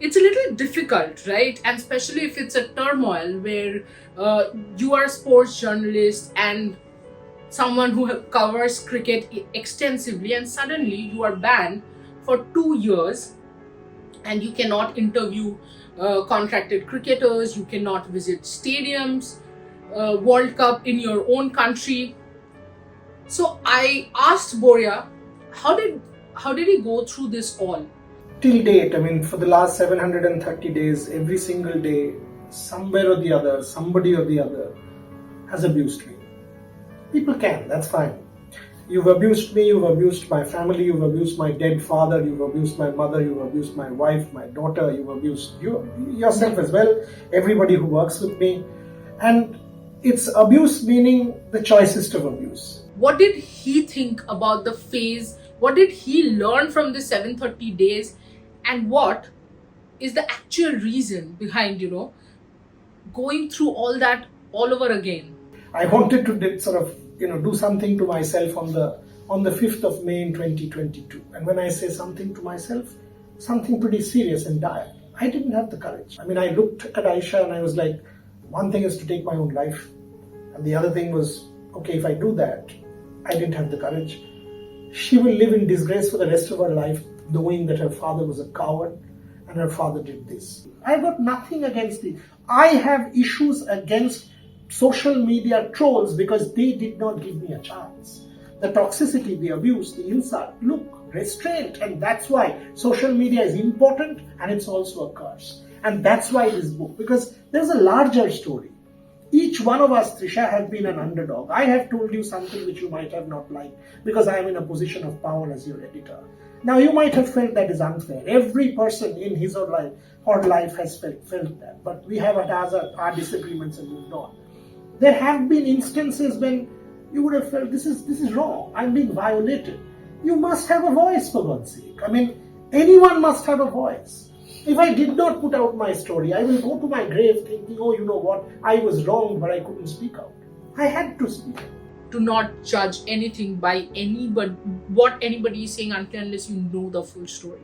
it's a little difficult, right? And especially if it's a turmoil where you are a sports journalist and someone who covers cricket extensively, and suddenly you are banned for 2 years and you cannot interview contracted cricketers, you cannot visit stadiums, World Cup in your own country. So I asked Boria, how did he go through this all? Till date, I mean, for the last 730 days, every single day, somewhere or the other, somebody or the other has abused me. People can, that's fine. You've abused me, you've abused my family, you've abused my dead father, you've abused my mother, you've abused my wife, my daughter, you've abused yourself as well, everybody who works with me. And it's abuse meaning the choicest of abuse. What did he think about the phase? What did he learn from the 730 days? And what is the actual reason behind, going through all that all over again? I wanted to sort of, do something to myself on the 5th of May in 2022. And when I say something to myself, something pretty serious and dire. I didn't have the courage. I mean, I looked at Aisha and I was like, one thing is to take my own life. And the other thing was, okay, if I do that, I didn't have the courage. She will live in disgrace for the rest of her life, knowing that her father was a coward and her father did this. I've got nothing against it. I have issues against social media trolls because they did not give me a chance. The toxicity, the abuse, the insult, look, restraint. And that's why social media is important and it's also a curse. And that's why this book, because there's a larger story. Each one of us, Trisha, has been an underdog. I have told you something which you might have not liked because I am in a position of power as your editor. Now, you might have felt that is unfair. Every person in his or her life has felt that. But we have had our disagreements and moved on. There have been instances when you would have felt this is wrong. I'm being violated. You must have a voice, for God's sake. I mean, anyone must have a voice. If I did not put out my story, I will go to my grave thinking, oh, you know what, I was wrong, but I couldn't speak out. I had to speak out. Do not judge anything by what anybody is saying until unless you know the full story.